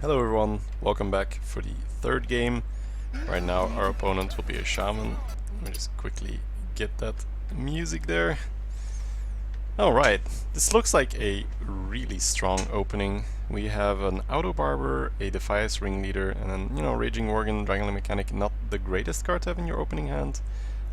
Hello everyone, welcome back for the third game. Right now our opponent will be a shaman. Let me just quickly get that music there. Alright, this looks like a really strong opening. We have an Auto Barber, a Defias Ringleader, and then, Raging Worgen, Dragonling Mechanic, not the greatest card to have in your opening hand.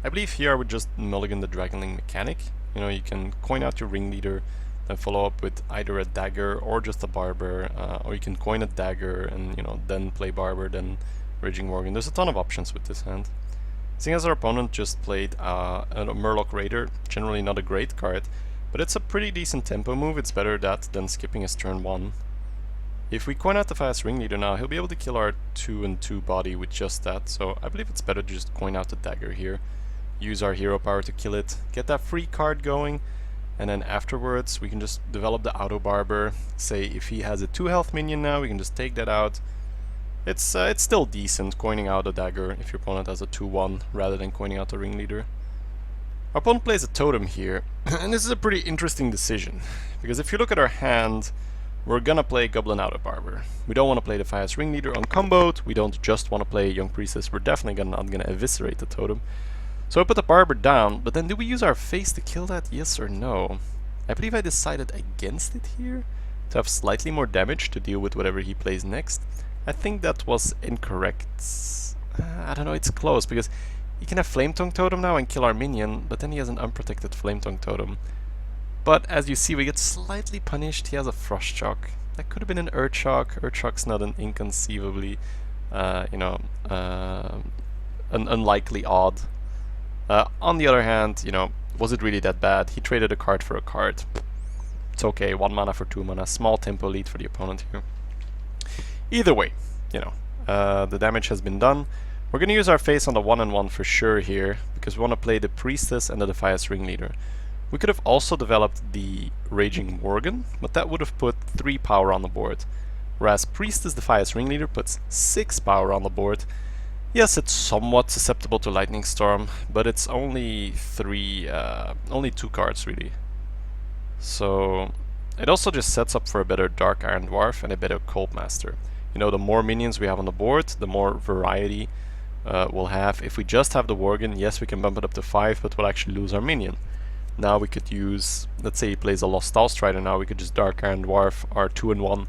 I believe here I would just mulligan the Dragonling Mechanic. You can coin out your Ringleader, then follow up with either a dagger or just a barber, or you can coin a dagger and then play barber, then Raging Worgen. There's a ton of options with this hand. Seeing as our opponent just played a Murloc Raider, generally not a great card, but it's a pretty decent tempo move. It's better that than skipping his turn 1. If we coin out the fast Ringleader now, he'll be able to kill our 2/2 body with just that, so I believe it's better to just coin out the dagger here, use our hero power to kill it, get that free card going, and then afterwards we can just develop the Auto Barber. Say if he has a 2 health minion now, we can just take that out. It's still decent coining out a dagger if your opponent has a 2/1 rather than coining out the Ringleader. Our opponent plays a totem here, and this is a pretty interesting decision, because if you look at our hand, we're gonna play Goblin Auto Barber. We don't want to play the Fast Ringleader uncomboed, we don't just want to play Young Priestess, we're definitely not gonna eviscerate the totem. So I put the Barber down, but then do we use our face to kill that, yes or no? I believe I decided against it here, to have slightly more damage to deal with whatever he plays next. I think that was incorrect. I don't know, it's close, because he can have Flame Tongue Totem now and kill our minion, but then he has an unprotected Flame Tongue Totem. But as you see, we get slightly punished. He has a Frost Shock. That could have been an Earth Shock. Earth Shock's not an inconceivably, an unlikely odd. On the other hand, was it really that bad? He traded a card for a card. It's okay, 1 mana for 2 mana. Small tempo lead for the opponent here. Either way, the damage has been done. We're going to use our face on the 1/1 for sure here, because we want to play the Priestess and the Defias Ringleader. We could have also developed the Raging Worgen, but that would have put 3 power on the board. Whereas Priestess Defias Ringleader puts 6 power on the board. Yes, it's somewhat susceptible to Lightning Storm, but it's only 2 cards really. So it also just sets up for a better Dark Iron Dwarf and a better Cold Master. The more minions we have on the board, the more variety we'll have. If we just have the Worgen, yes, we can bump it up to 5, but we'll actually lose our minion. Now we could use, let's say he plays a Lost Stall Strider now, we could just Dark Iron Dwarf our 2/1,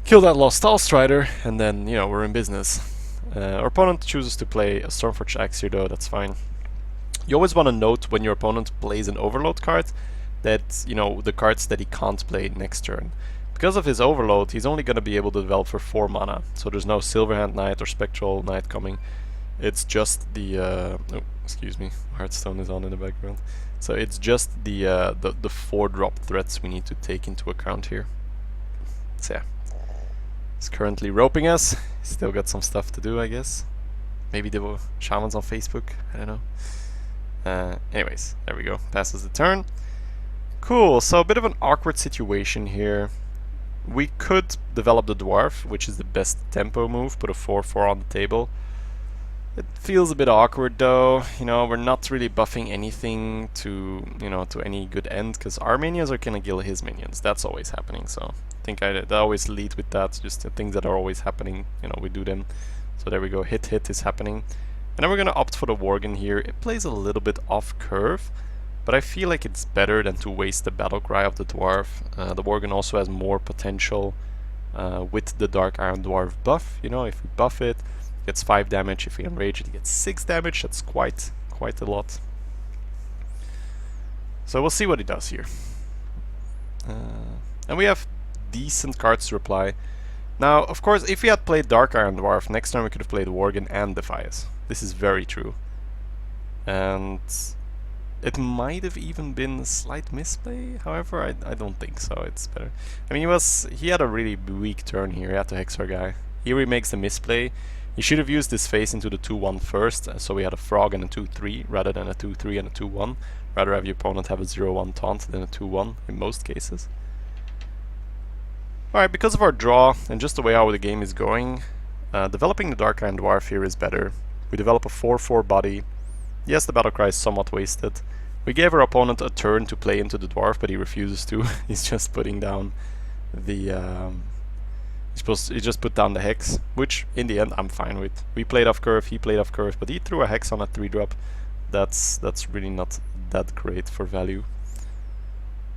kill that Lost Stall Strider, and then, we're in business. Our opponent chooses to play a Stormforged Axe here though, that's fine. You always want to note when your opponent plays an Overload card that, the cards that he can't play next turn. Because of his Overload, he's only going to be able to develop for 4 mana, so there's no Silverhand Knight or Spectral Knight coming. It's just the, oh, excuse me, Hearthstone is on in the background. So it's just the 4-drop threats we need to take into account here. So yeah. He's currently roping us. Still got some stuff to do, I guess. Maybe the shamans on Facebook, I don't know. Anyways, there we go. Passes the turn. Cool, so a bit of an awkward situation here. We could develop the Dwarf, which is the best tempo move, put a 4/4 on the table. It feels a bit awkward though, we're not really buffing anything to, to any good end, because our minions are gonna kill his minions. That's always happening, so I think I always lead with that, just the things that are always happening, we do them. So there we go, hit is happening. And then we're gonna opt for the Worgen here. It plays a little bit off curve, but I feel like it's better than to waste the Battle Cry of the Dwarf. The Worgen also has more potential with the Dark Iron Dwarf buff, if we buff it, gets 5 damage. If we enrage it, it gets 6 damage. That's quite a lot. So we'll see what he does here. And we have decent cards to reply. Now, of course, if we had played Dark Iron Dwarf, next turn we could have played Worgen and Defias. This is very true. And it might have even been a slight misplay, however, I don't think so. It's better. I mean, he had a really weak turn here. He had to hex our guy. Here he makes the misplay. He should have used his face into the 2/1 first, so we had a frog and a 2/3 rather than a 2/3 and a 2/1. Rather have your opponent have a 0/1 taunt than a 2/1 in most cases. Alright, because of our draw and just the way how the game is going, developing the Dark Iron Dwarf here is better. We develop a 4/4 body. Yes, the Battle Cry is somewhat wasted. We gave our opponent a turn to play into the Dwarf, but he refuses to. He's just putting down the He just put down the Hex, which in the end I'm fine with. We played off curve, he played off curve, but he threw a Hex on a 3-drop. That's really not that great for value.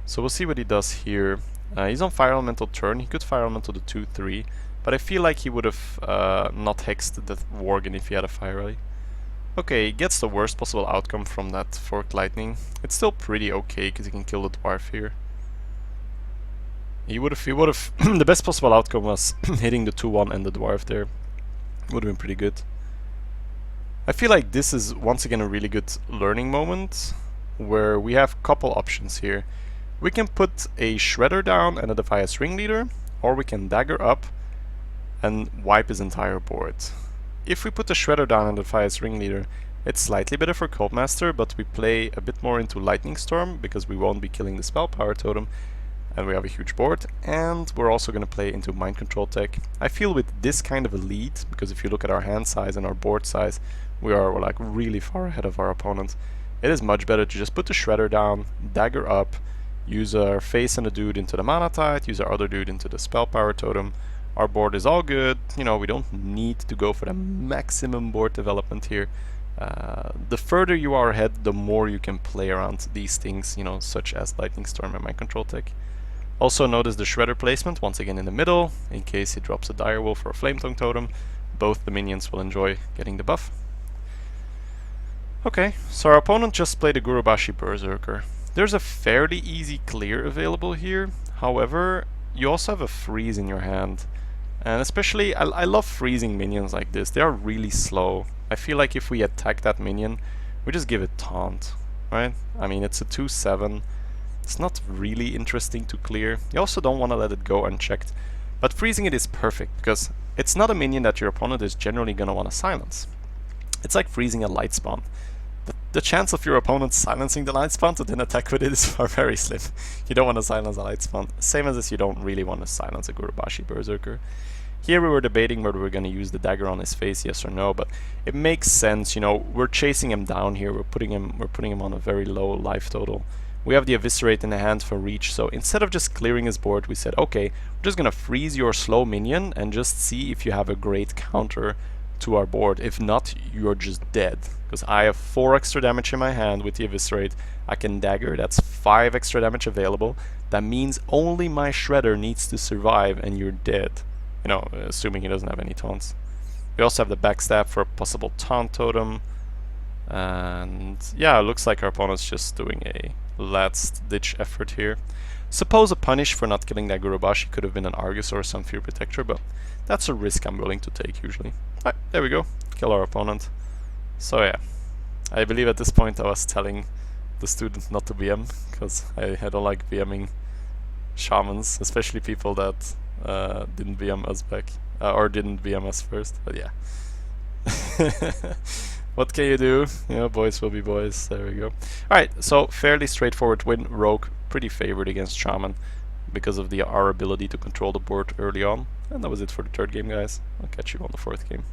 So we'll see what he does here. He's on Fire Elemental turn. He could Fire Elemental the 2-3, but I feel like he would have not hexed the Worgen if he had a Fire Rally. Okay, he gets the worst possible outcome from that Forked Lightning. It's still pretty okay because he can kill the Dwarf here. He would have the best possible outcome was hitting the 2-1 and the Dwarf there. Would have been pretty good. I feel like this is once again a really good learning moment where we have a couple options here. We can put a Shredder down and a Defias Ringleader, or we can Dagger up and wipe his entire board. If we put the Shredder down and the Defias Ringleader, it's slightly better for Cultmaster, but we play a bit more into Lightning Storm because we won't be killing the Spell Power Totem, and we have a huge board, and we're also going to play into Mind Control Tech. I feel with this kind of a lead, because if you look at our hand size and our board size, we're like really far ahead of our opponent. It is much better to just put the Shredder down, Dagger up, use our face and a dude into the Mana Tide, use our other dude into the Spell Power Totem. Our board is all good, you know, we don't need to go for the maximum board development here. The further you are ahead, the more you can play around these things, you know, such as Lightning Storm and Mind Control Tech. Also notice the Shredder placement, once again in the middle, in case he drops a Direwolf or a Flametongue Totem. Both the minions will enjoy getting the buff. Okay, so our opponent just played a Gurubashi Berserker. There's a fairly easy clear available here, however, you also have a freeze in your hand. And especially, I love freezing minions like this, they are really slow. I feel like if we attack that minion, we just give it Taunt, right? I mean, it's a 2/7. It's not really interesting to clear. You also don't want to let it go unchecked. But freezing it is perfect, because it's not a minion that your opponent is generally going to want to silence. It's like freezing a light spawn. The chance of your opponent silencing the light spawn to then attack with it is very slim. You don't want to silence a light spawn. Same as you don't really want to silence a Gurubashi Berserker. Here we were debating whether we're going to use the dagger on his face, yes or no, but it makes sense, you know, we're chasing him down here, we're putting him on a very low life total. We have the Eviscerate in the hand for reach, so instead of just clearing his board, we said, okay, we're just gonna freeze your slow minion and just see if you have a great counter to our board. If not, you're just dead. Because I have 4 extra damage in my hand with the Eviscerate. I can dagger, that's 5 extra damage available. That means only my Shredder needs to survive and you're dead. You know, assuming he doesn't have any taunts. We also have the Backstab for a possible taunt totem. And yeah, it looks like our opponent's just doing a last ditch effort here. Suppose a punish for not killing that Gurubashi could have been an Argus or some Fear Protector, but that's a risk I'm willing to take usually. Alright, there we go. Kill our opponent. So yeah, I believe at this point I was telling the student not to BM, because I don't like BMing shamans, especially people that didn't BM us back, or didn't BM us first, but yeah. What can you do? You know, boys will be boys. There we go. Alright, so fairly straightforward win. Rogue pretty favored against Shaman because of our ability to control the board early on. And that was it for the third game, guys. I'll catch you on the fourth game.